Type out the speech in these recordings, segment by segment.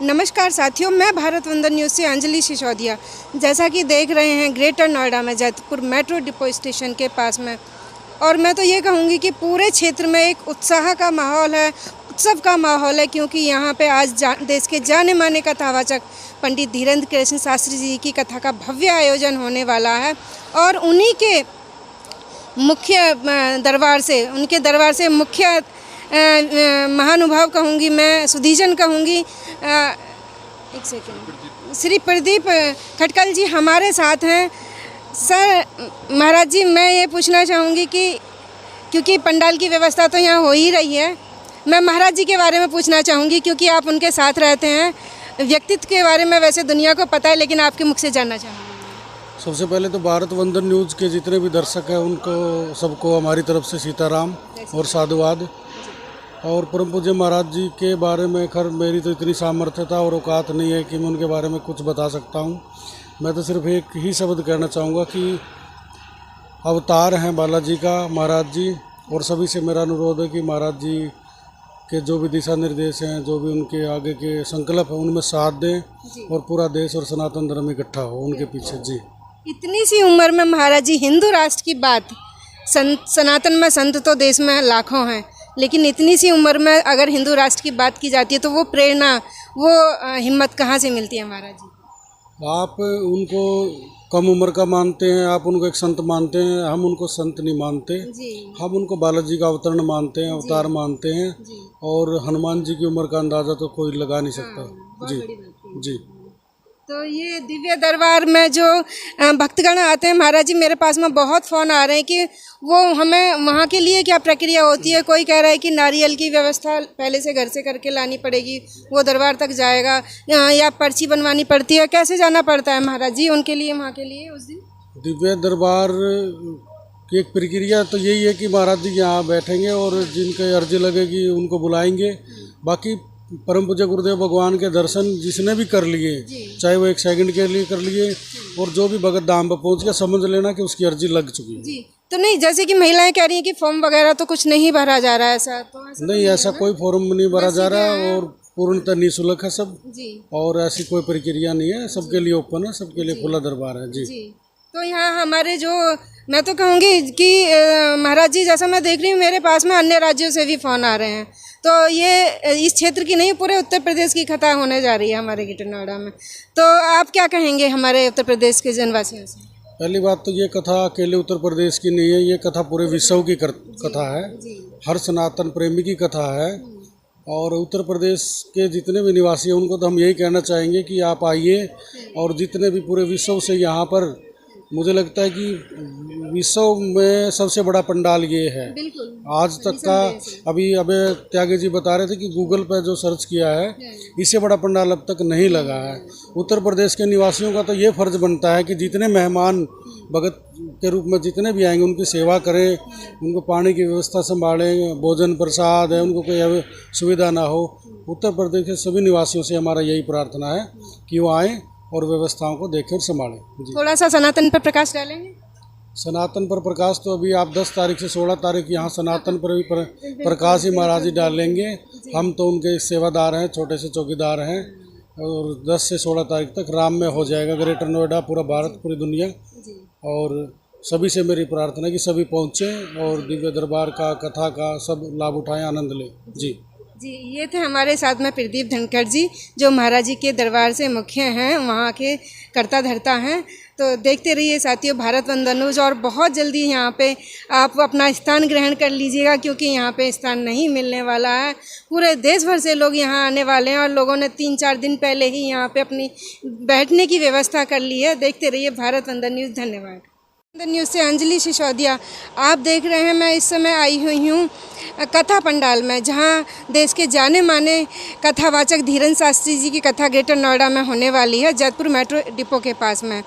नमस्कार साथियों, मैं भारत वंदन न्यूज़ से अंजलि सिसोदिया। जैसा कि देख रहे हैं ग्रेटर नोएडा में जैतपुर मेट्रो डिपो स्टेशन के पास में, और मैं तो ये कहूँगी कि पूरे क्षेत्र में एक उत्साह का माहौल है, उत्सव का माहौल है, क्योंकि यहाँ पे आज देश के जाने माने कथावाचक पंडित धीरेन्द्र कृष्ण शास्त्री जी की कथा का भव्य आयोजन होने वाला है। और उन्हीं के मुख्य दरबार से, उनके दरबार से मुख्य महानुभाव कहूँगी, मैं सुधीजन कहूँगी, एक सेकेंड, श्री प्रदीप खटकल जी हमारे साथ हैं। सर, महाराज जी, मैं ये पूछना चाहूँगी कि क्योंकि पंडाल की व्यवस्था तो यहाँ हो ही रही है, मैं महाराज जी के बारे में पूछना चाहूँगी, क्योंकि आप उनके साथ रहते हैं। व्यक्तित्व के बारे में वैसे दुनिया को पता है, लेकिन आपके मुख से जानना चाहूँगी। सबसे पहले तो भारत वंदन न्यूज़ के जितने भी दर्शक हैं उनको सबको हमारी तरफ से सीताराम और साधुवाद। और परम पूज्य महाराज जी के बारे में खैर मेरी तो इतनी सामर्थ्यता और औकात नहीं है कि मैं उनके बारे में कुछ बता सकता हूँ। मैं तो सिर्फ एक ही शब्द कहना चाहूँगा कि अवतार हैं बालाजी का महाराज जी। और सभी से मेरा अनुरोध है कि महाराज जी के जो भी दिशा निर्देश हैं, जो भी उनके आगे के संकल्प हैं, उनमें साथ दें और पूरा देश और सनातन धर्म इकट्ठा हो उनके पीछे। जी, इतनी सी उम्र में महाराज जी हिंदू राष्ट्र की बात, सनातन में संत तो देश में लाखों हैं, लेकिन इतनी सी उम्र में अगर हिंदू राष्ट्र की बात की जाती है तो वो प्रेरणा, वो हिम्मत कहाँ से मिलती है महाराज जी? आप उनको कम उम्र का मानते हैं, आप उनको एक संत मानते हैं, हम उनको संत नहीं मानते जी। हम उनको बालाजी का अवतरण मानते हैं, अवतार मानते हैं जी। और हनुमान जी की उम्र का अंदाज़ा तो कोई लगा नहीं सकता। जी जी। तो ये दिव्य दरबार में जो भक्तगण आते हैं महाराज जी, मेरे पास में बहुत फ़ोन आ रहे हैं कि वो हमें वहाँ के लिए क्या प्रक्रिया होती है। कोई कह रहा है कि नारियल की व्यवस्था पहले से घर से करके लानी पड़ेगी, वो दरबार तक जाएगा, या पर्ची बनवानी पड़ती है, कैसे जाना पड़ता है महाराज जी उनके लिए, वहाँ के लिए उस दिन? दिव्य दरबार की एक प्रक्रिया तो यही है कि महाराज जी यहाँ बैठेंगे और जिनके अर्जी लगेगी उनको बुलाएंगे। बाकी परम पूज्य गुरुदेव भगवान के दर्शन जिसने भी कर लिए, चाहे वो एक सेकंड के लिए कर लिए, और जो भी भगत धाम पर पहुँच गया समझ लेना कि उसकी अर्जी लग चुकी है। जी, तो नहीं, जैसे कि महिलाएं कह रही हैं कि फॉर्म वगैरह तो कुछ नहीं भरा जा रहा है, ऐसा तो नहीं, ऐसा कोई फॉर्म नहीं भरा जा रहा है और पूर्णतः निःशुल्क है सब जी। और ऐसी कोई प्रक्रिया नहीं है, सबके लिए ओपन है, सबके लिए खुला दरबार है जी। तो यहाँ हमारे जो, मैं तो कहूँगी कि महाराज जी, जैसा मैं देख रही हूँ मेरे पास में अन्य राज्यों से भी फ़ोन आ रहे हैं, तो ये इस क्षेत्र की नहीं, पूरे उत्तर प्रदेश की कथा होने जा रही है हमारे ग्रेटर नोएडा में। तो आप क्या कहेंगे हमारे उत्तर प्रदेश के जनवासियों से? पहली बात तो ये कथा अकेले उत्तर प्रदेश की नहीं है, ये कथा पूरे विश्व की कथा है, हर सनातन प्रेमी की कथा है। और उत्तर प्रदेश के जितने भी निवासी हैं उनको तो हम यही कहना चाहेंगे कि आप आइए, और जितने भी पूरे विश्व से यहाँ पर, मुझे लगता है कि विश्व में सबसे बड़ा पंडाल ये है आज तक का। अभी त्यागी जी बता रहे थे कि गूगल पे जो सर्च किया है, इससे बड़ा पंडाल अब तक नहीं लगा है। उत्तर प्रदेश के निवासियों का तो ये फर्ज बनता है कि जितने मेहमान भगत के रूप में जितने भी आएंगे उनकी सेवा करें, उनको पानी की व्यवस्था संभालें, भोजन प्रसाद है, उनको कोई सुविधा ना हो। उत्तर प्रदेश के सभी निवासियों से हमारा यही प्रार्थना है कि वो आएँ और व्यवस्थाओं को देखें और संभालें। थोड़ा सा सनातन पर प्रकाश डालेंगे? सनातन पर प्रकाश तो अभी आप 10 तारीख से 16 तारीख यहाँ सनातन पर भी प्रकाश ही महाराज जी डालेंगे। हम तो उनके सेवादार हैं, छोटे से चौकीदार हैं, और 10 से 16 तारीख तक राम में हो जाएगा ग्रेटर नोएडा, पूरा भारत, पूरी दुनिया। और सभी से मेरी प्रार्थना है कि सभी पहुँचें और दिव्य दरबार का, कथा का सब लाभ उठाएं, आनंद लें। जी जी, ये थे हमारे साथ में प्रदीप धनखड़ जी, जो महाराज जी के दरबार से मुख्य हैं, वहाँ के कर्ता धर्ता हैं। तो देखते रहिए साथियों भारत वंदन न्यूज़, और बहुत जल्दी यहाँ पे आप अपना स्थान ग्रहण कर लीजिएगा, क्योंकि यहाँ पे स्थान नहीं मिलने वाला है। पूरे देश भर से लोग यहाँ आने वाले हैं, और लोगों ने 3-4 दिन पहले ही यहाँ पे अपनी बैठने की व्यवस्था कर ली है। देखते रहिए भारत वंदन न्यूज़। धन्यवाद। न्यूज़ से अंजलि सिसोदिया। आप देख रहे हैं, मैं इस समय आई हुई हूँ कथा पंडाल में, जहाँ देश के जाने माने कथावाचक धीरेन्द्र शास्त्री जी की कथा ग्रेटर नोएडा में होने वाली है, जैतपुर मेट्रो डिपो के पास में।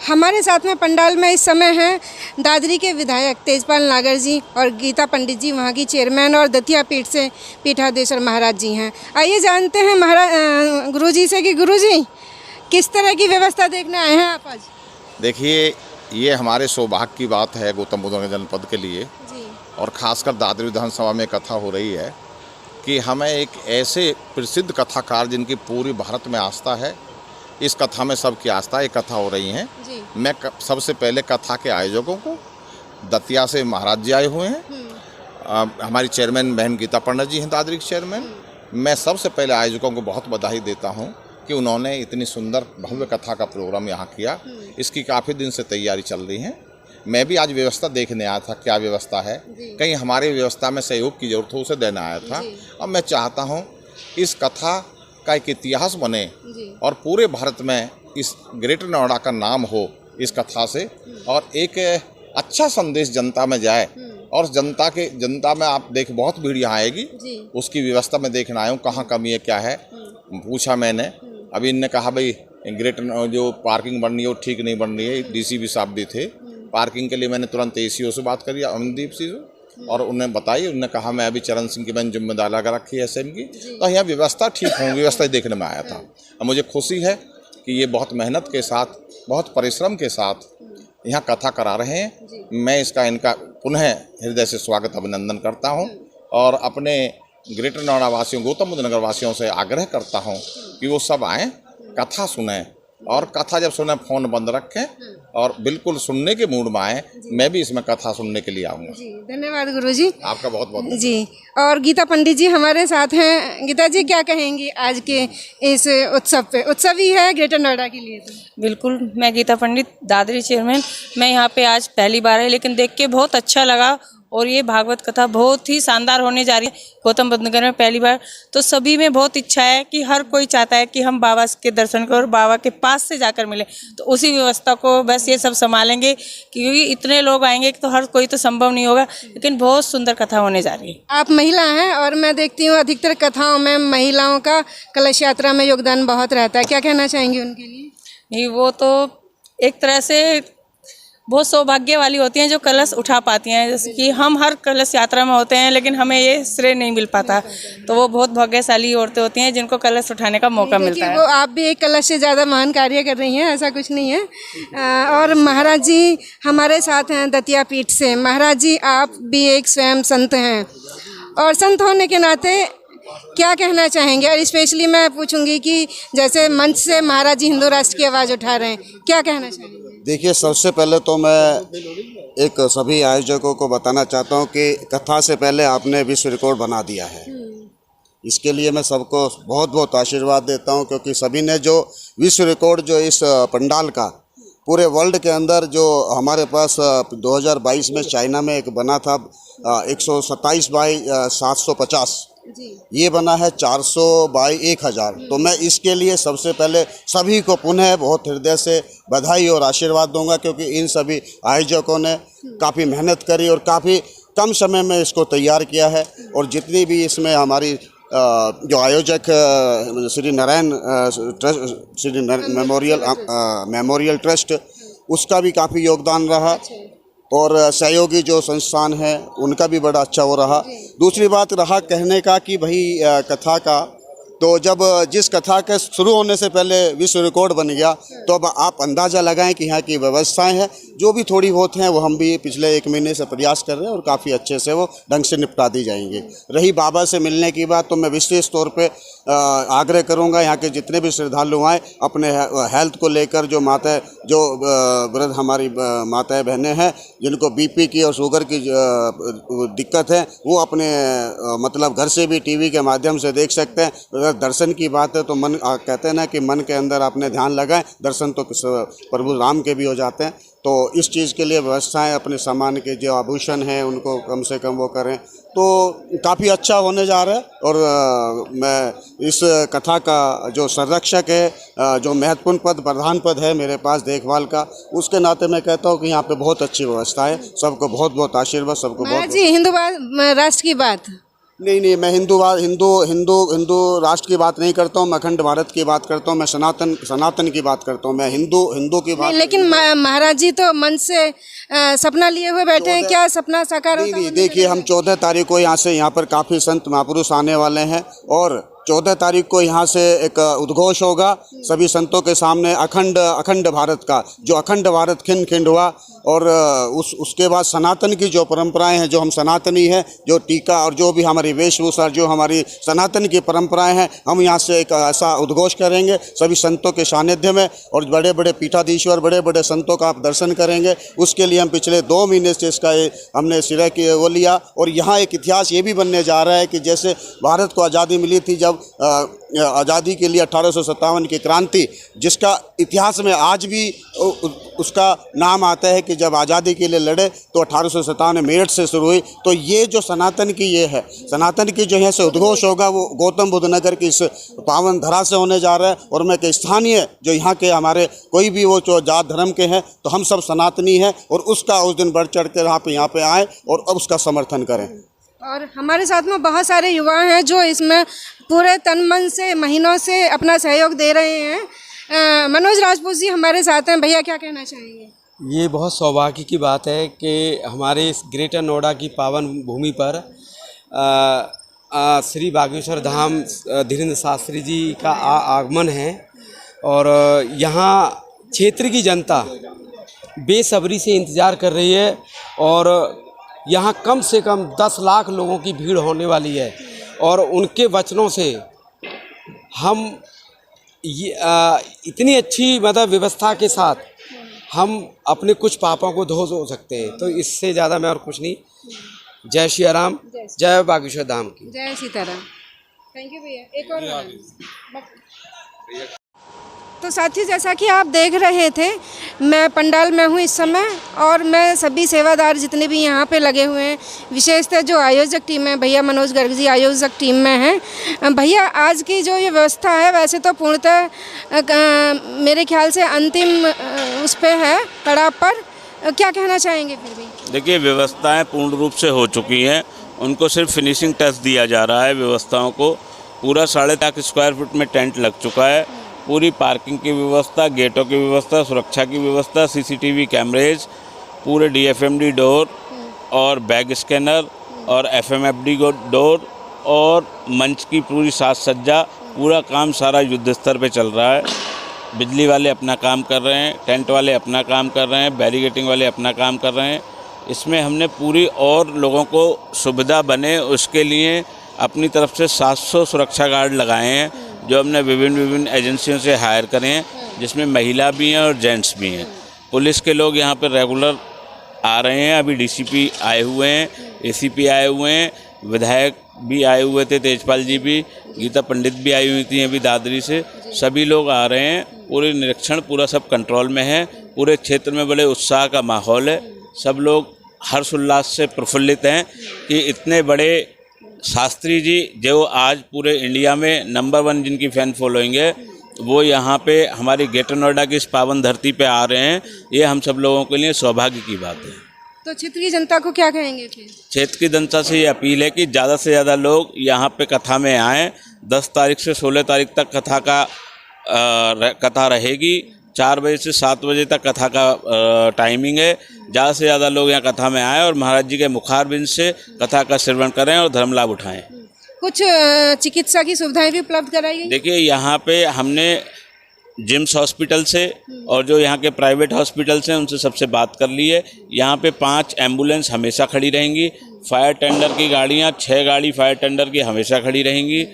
हमारे साथ में पंडाल में इस समय हैं दादरी के विधायक तेजपाल नागर जी और गीता पंडित जी, वहाँ की चेयरमैन, और दतिया पीठ से पीठाधीश्वर महाराज जी हैं। आइए जानते हैं महाराज गुरु जी से कि गुरु जी किस तरह की व्यवस्था देखने आए हैं आप आज? देखिए, ये हमारे सौभाग्य की बात है गौतम बुद्ध नगर जनपद के लिए जी। और ख़ासकर दादरी विधानसभा में कथा हो रही है, कि हमें एक ऐसे प्रसिद्ध कथाकार जिनकी पूरी भारत में आस्था है, इस कथा में सबकी आस्था, एक कथा हो रही है। मैं सबसे पहले कथा के आयोजकों को, दतिया से महाराज जी आए हुए हैं, हमारी चेयरमैन बहन गीता पंडित जी हैं, दादरी की चेयरमैन। मैं सबसे पहले आयोजकों को बहुत बधाई देता हूं कि उन्होंने इतनी सुंदर भव्य कथा का प्रोग्राम यहाँ किया। इसकी काफ़ी दिन से तैयारी चल रही है। मैं भी आज व्यवस्था देखने आया था, क्या व्यवस्था है, कहीं हमारी व्यवस्था में सहयोग की जरूरत हो, उसे देने आया था। और मैं चाहता हूँ इस कथा का एक इतिहास बने और पूरे भारत में इस ग्रेटर नोएडा का नाम हो इस कथा से, और एक अच्छा संदेश जनता में जाए। और जनता में आप देख बहुत भीड़ यहाँ आएगी, उसकी व्यवस्था में देखना आया हूँ, कहाँ कमी है, क्या है। पूछा मैंने, अभी इनने कहा भाई ग्रेटर जो पार्किंग बन रही है वो ठीक नहीं बन रही है। डीसीपी साहब भी थे, पार्किंग के लिए मैंने तुरंत एसीओ से बात करी, अमनदीप सिंह से, और उन्हें बताई। उन्होंने कहा मैं अभी चरण सिंह की मैंने जिम्मेदारी लगा रखी है एसएम की, तो यहाँ व्यवस्था ठीक हो, व्यवस्था देखने में आया था। और मुझे खुशी है कि ये बहुत मेहनत के साथ, बहुत परिश्रम के साथ यहाँ कथा करा रहे हैं। मैं इनका पुनः हृदय से स्वागत अभिनंदन करता हूँ, और अपने ग्रेटर नोएडा वासियों, गौतम बुद्ध नगर वासियों से आग्रह करता हूँ कि वो सब आएँ, कथा सुने, और कथा जब सुने फ़ोन बंद रखें और बिल्कुल सुनने के मूड में आए। मैं भी इसमें कथा सुनने के लिए आऊँगा। जी, धन्यवाद गुरुजी, आपका बहुत बहुत जी। और गीता पंडित जी हमारे साथ हैं। गीता जी, क्या कहेंगी आज के इस उत्सव पे? उत्सव ही है ग्रेटर नोएडा के लिए तो। बिल्कुल, मैं गीता पंडित, दादरी चेयरमैन। मैं यहाँ पे आज पहली बार है, लेकिन देख के बहुत अच्छा लगा। और ये भागवत कथा बहुत ही शानदार होने जा रही है गौतम बुद्ध नगर में पहली बार। तो सभी में बहुत इच्छा है कि हर कोई चाहता है कि हम बाबा के दर्शन करें और बाबा के पास से जाकर मिलें। तो उसी व्यवस्था को बस ये सब संभालेंगे, क्योंकि इतने लोग आएंगे तो हर कोई तो संभव नहीं होगा, लेकिन बहुत सुंदर कथा होने जा रही है। आप महिला हैं और मैं देखती हूँ अधिकतर कथाओं में महिलाओं का कलश यात्रा में योगदान बहुत रहता है, क्या कहना चाहेंगी उनके लिए? नहीं, वो तो एक तरह से बहुत सौभाग्य वाली होती हैं जो कलश उठा पाती हैं। जैसे कि हम हर कलश यात्रा में होते हैं, लेकिन हमें ये श्रेय नहीं मिल पाता। तो वो बहुत भाग्यशाली औरतें होती हैं जिनको कलश उठाने का मौका मिलता है। वो आप भी एक कलश से ज़्यादा महान कार्य कर रही हैं, ऐसा कुछ नहीं है। और महाराज जी हमारे साथ हैं दतिया पीठ से। महाराज जी, आप भी एक स्वयं संत हैं, और संत होने के नाते क्या कहना चाहेंगे? और स्पेशली मैं पूछूंगी कि जैसे मंच से महाराज जी हिंदू राष्ट्र की आवाज़ उठा रहे हैं, क्या कहना चाहेंगे? देखिए, सबसे पहले तो मैं एक सभी आयोजकों को बताना चाहता हूं कि कथा से पहले आपने विश्व रिकॉर्ड बना दिया है। इसके लिए मैं सबको बहुत बहुत आशीर्वाद देता हूं, क्योंकि सभी ने जो विश्व रिकॉर्ड जो इस पंडाल का पूरे वर्ल्ड के अंदर जो हमारे पास 2022 में चाइना में एक बना था 127 बाई 750, ये बना है 400 बाई 1000। तो मैं इसके लिए सबसे पहले सभी को पुनः बहुत हृदय से बधाई और आशीर्वाद दूंगा, क्योंकि इन सभी आयोजकों ने काफ़ी मेहनत करी और काफ़ी कम समय में इसको तैयार किया है। और जितनी भी इसमें हमारी जो आयोजक Shri Narayan trust, Shri memorial trust, उसका भी काफ़ी योगदान रहा, और सहयोगी जो संस्थान हैं उनका भी बड़ा अच्छा हो रहा। दूसरी बात रहा कहने का कि भाई कथा का, तो जब जिस कथा के शुरू होने से पहले विश्व रिकॉर्ड बन गया, तो अब आप अंदाज़ा लगाएं कि यहाँ की व्यवस्थाएं हैं जो भी थोड़ी बहुत हैं, वो हम भी पिछले 1 महीने से प्रयास कर रहे हैं और काफ़ी अच्छे से वो ढंग से निपटा दी जाएंगी। रही बाबा से मिलने की बात, तो मैं विशेष तौर पे आग्रह करूंगा यहाँ के जितने भी श्रद्धालु आएँ, अपने हेल्थ को लेकर जो वृद्ध हमारी माताएं बहनें हैं जिनको बीपी की और शुगर की दिक्कत है, वो अपने मतलब घर से भी टीवी के माध्यम से देख सकते हैं। दर्शन की बात है तो मन कहते हैं ना कि मन के अंदर आपने ध्यान लगाएं, दर्शन तो प्रभु राम के भी हो जाते हैं। तो इस चीज़ के लिए व्यवस्थाएं, अपने सामान के जो आभूषण हैं उनको कम से कम वो करें, तो काफ़ी अच्छा होने जा रहा है। और मैं इस कथा का जो संरक्षक है, जो महत्वपूर्ण पद, प्रधान पद है मेरे पास देखभाल का, उसके नाते मैं कहता हूँ कि यहाँ पे बहुत अच्छी व्यवस्था है। सबको बहुत बहुत आशीर्वाद, सबको बहुत जी। हिंदू राष्ट्र की बात नहीं, मैं हिंदू राष्ट्र की बात नहीं करता हूँ, मैं अखंड भारत की बात करता हूँ, मैं सनातन की बात करता हूँ, मैं हिंदू की बात। लेकिन महाराज जी तो मन से सपना लिए हुए बैठे हैं, क्या सपना साकार होता है? नहीं, देखिए, हम 14 तारीख को यहाँ पर काफ़ी संत महापुरुष आने वाले हैं, और 14 तारीख को यहाँ से एक उद्घोष होगा सभी संतों के सामने, अखंड भारत का, जो अखंड भारत खिंड खिंड हुआ और उसके बाद सनातन की जो परंपराएं हैं, जो हम सनातनी हैं, जो टीका और जो भी हमारी वेशभूषा, जो हमारी सनातन की परंपराएं हैं, हम यहाँ से एक ऐसा उद्घोष करेंगे सभी संतों के सानिध्य में, और बड़े बड़े पीठाधीश्वर, बड़े बड़े संतों का आप दर्शन करेंगे। उसके लिए हम पिछले 2 महीने से इसका हमने सिरे की वो लिया, और यहाँ एक इतिहास ये भी बनने जा रहा है कि जैसे भारत को आज़ादी मिली थी, जब आज़ादी के लिए 1857 की क्रांति, जिसका इतिहास में आज भी उसका नाम आता है कि जब आज़ादी के लिए लड़े तो 1857 मेरठ से शुरू हुई। तो ये जो सनातन की ये है, सनातन की जो यहाँ से उद्घोष होगा वो गौतम बुद्ध नगर की इस पावन धरा से होने जा रहा है। और मैं कि स्थानीय जो यहाँ के हमारे कोई भी वो जो जात धर्म के हैं, तो हम सब सनातनी हैं, और उसका उस दिन बढ़ चढ़ कर यहाँ पे आएँ और अब उसका समर्थन करें। और हमारे साथ में बहुत सारे युवा हैं जो इसमें पूरे तन मन से महीनों से अपना सहयोग दे रहे हैं। मनोज राजपूत जी हमारे साथ हैं। भैया क्या कहना चाहेंगे? ये बहुत सौभाग्य की बात है कि हमारे इस ग्रेटर नोएडा की पावन भूमि पर श्री बागेश्वर धाम धीरेन्द्र शास्त्री जी का आगमन है, और यहाँ क्षेत्र की जनता बेसब्री से इंतज़ार कर रही है, और यहाँ कम से कम 10 लाख लोगों की भीड़ होने वाली है। और उनके वचनों से हम इतनी अच्छी मतलब व्यवस्था के साथ हम अपने कुछ पापों को धो सकते हैं। तो इससे ज़्यादा मैं और कुछ नहीं। जय श्री राम, जय बागेश्वर धाम की, जय सीताराम। थैंक यू भैया। एक और तो साथियों, जैसा कि आप देख रहे थे, मैं पंडाल में हूँ इस समय, और मैं सभी सेवादार जितने भी यहाँ पे लगे हुए हैं, विशेषतः जो आयोजक टीम है, भैया मनोज गर्ग जी आयोजक टीम में हैं। भैया, आज की जो ये व्यवस्था है वैसे तो पूर्णतः मेरे ख्याल से अंतिम उस पे है, पड़ाव पर। क्या कहना चाहेंगे फिर भी? देखिए, व्यवस्थाएं पूर्ण रूप से हो चुकी हैं, उनको सिर्फ फिनिशिंग टच दिया जा रहा है व्यवस्थाओं को। पूरा 3.5 स्क्वायर फुट में टेंट लग चुका है, पूरी पार्किंग की व्यवस्था, गेटों की व्यवस्था, सुरक्षा की व्यवस्था, CCTV कैमरेज, पूरे DFMD डोर और बैग स्कैनर और FMFD डोर और मंच की पूरी साज सज्जा, पूरा काम सारा युद्ध स्तर पे चल रहा है। बिजली वाले अपना काम कर रहे हैं, टेंट वाले अपना काम कर रहे हैं, बैरिकेटिंग वाले अपना काम कर रहे हैं। इसमें हमने पूरी और लोगों को सुविधा बने उसके लिए अपनी तरफ से 700 सुरक्षा गार्ड लगाए हैं, जो हमने विभिन्न एजेंसियों से हायर करे हैं, जिसमें महिला भी हैं और जेंट्स भी हैं। पुलिस के लोग यहाँ पर रेगुलर आ रहे हैं। अभी DCP आए हुए हैं, ACP आए हुए हैं, विधायक भी आए हुए थे, तेजपाल जी भी, गीता पंडित भी आई हुई थी अभी दादरी से। सभी लोग आ रहे हैं। पूरे निरीक्षण पूरा सब कंट्रोल में है। पूरे क्षेत्र में बड़े उत्साह का माहौल है। सब लोग हर्षोल्लास से प्रफुल्लित हैं कि इतने बड़े शास्त्री जी, जो आज पूरे इंडिया में नंबर 1 जिनकी फ़ैन फॉलोइंग है, वो यहाँ पे हमारी ग्रेटर नोएडा की इस पावन धरती पे आ रहे हैं। ये हम सब लोगों के लिए सौभाग्य की बात है। तो क्षेत्र की जनता को क्या कहेंगे फिर? क्षेत्र की जनता से ये अपील है कि ज़्यादा से ज़्यादा लोग यहाँ पे कथा में आएँ। 10 तारीख से 16 तारीख तक कथा रहेगी। 4 बजे से 7 बजे तक कथा का टाइमिंग है। ज़्यादा से ज़्यादा लोग यहाँ कथा में आएँ और महाराज जी के मुखारबिंद से कथा का श्रवण करें और धर्म लाभ उठाएँ। कुछ चिकित्सा की सुविधाएं भी उपलब्ध कराई गई? देखिए, यहाँ पे हमने जिम्स हॉस्पिटल से और जो यहाँ के प्राइवेट हॉस्पिटल्स हैं उनसे सबसे बात कर ली है। यहाँ पे 5 एम्बुलेंस हमेशा खड़ी रहेंगी। फायर टेंडर की गाड़ियाँ 6 गाड़ी फायर टेंडर की हमेशा खड़ी रहेंगी।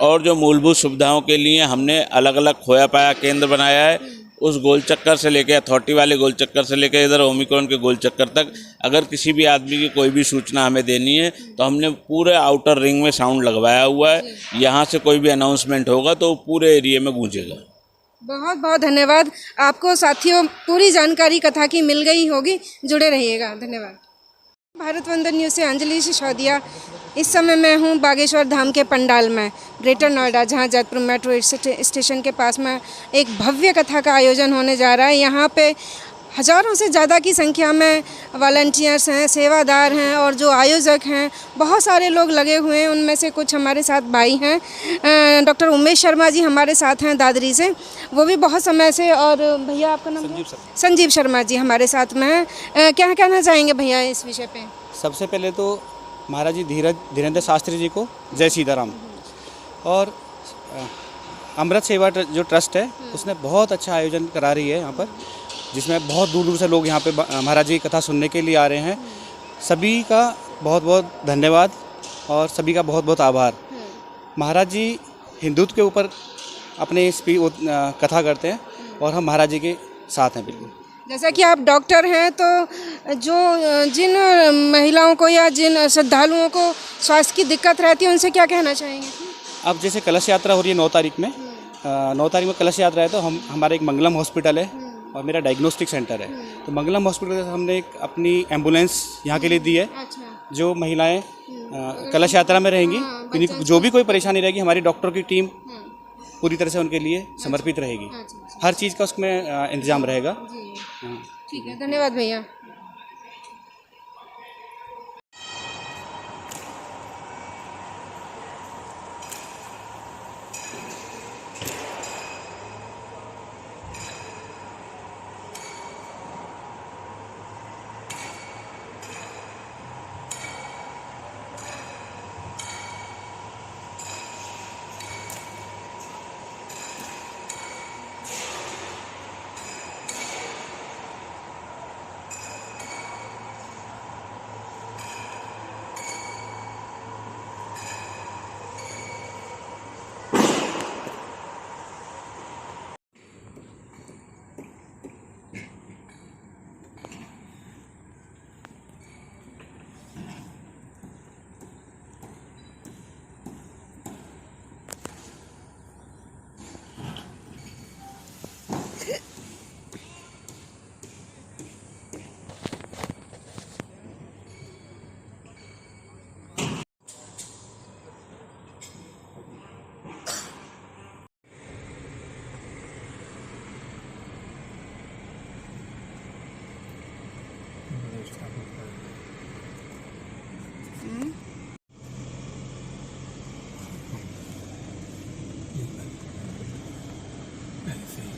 और जो मूलभूत सुविधाओं के लिए हमने अलग अलग खोया पाया केंद्र बनाया है। उस गोल चक्कर से लेकर अथॉरिटी वाले गोल चक्कर से लेकर इधर ओमिक्रॉन के गोल चक्कर तक अगर किसी भी आदमी की कोई भी सूचना हमें देनी है तो हमने पूरे आउटर रिंग में साउंड लगवाया हुआ है। यहाँ से कोई भी अनाउंसमेंट होगा तो पूरे एरिया में गूंजेगा। बहुत बहुत धन्यवाद आपको साथियों। पूरी जानकारी कथा की मिल गई होगी। जुड़े रहिएगा। धन्यवाद। भारत वंदन न्यूज़ से अंजलि सिसोदिया। इस समय मैं हूँ बागेश्वर धाम के पंडाल में, ग्रेटर नोएडा, जहाँ जयपुर मेट्रो स्टेशन के पास में एक भव्य कथा का आयोजन होने जा रहा है। यहाँ पे हज़ारों से ज़्यादा की संख्या में वॉलंटियर्स हैं, सेवादार हैं और जो आयोजक हैं, बहुत सारे लोग लगे हुए हैं। उनमें से कुछ हमारे साथ भाई हैं। डॉक्टर उमेश शर्मा जी हमारे साथ हैं दादरी से, वो भी बहुत समय से। और भैया आपका नाम? संजीव शर्मा जी हमारे साथ में हैं। क्या कहना चाहेंगे भैया इस विषय पे? सबसे पहले तो महाराज जी धीरेन्द्र शास्त्री जी को जय सीताराम। और अमृत सेवा जो ट्रस्ट है उसने बहुत अच्छा आयोजन करा रही है यहाँ पर। जिसमें बहुत दूर दूर से लोग यहाँ पे महाराज जी की कथा सुनने के लिए आ रहे हैं। सभी का बहुत बहुत धन्यवाद और सभी का बहुत बहुत आभार। महाराज जी हिंदुत्व के ऊपर अपने कथा करते हैं और हम महाराज जी के साथ हैं बिल्कुल। जैसा कि आप डॉक्टर हैं, तो जो जिन महिलाओं को या जिन श्रद्धालुओं को स्वास्थ्य की दिक्कत रहती है उनसे क्या कहना चाहेंगे? अब जैसे कलश यात्रा हो रही है 9 तारीख में, 9 तारीख में कलश यात्रा है, तो हमारा एक मंगलम हॉस्पिटल है और मेरा डायग्नोस्टिक सेंटर है। तो मंगलम हॉस्पिटल से हमने एक अपनी एम्बुलेंस यहाँ के लिए दी है। जो महिलाएं कलश यात्रा में रहेंगी, जो भी कोई परेशानी रहेगी, हमारी डॉक्टर की टीम पूरी तरह से उनके लिए समर्पित रहेगी। हर चीज़ का उसमें इंतजाम रहेगा। ठीक है, धन्यवाद भैया। anything.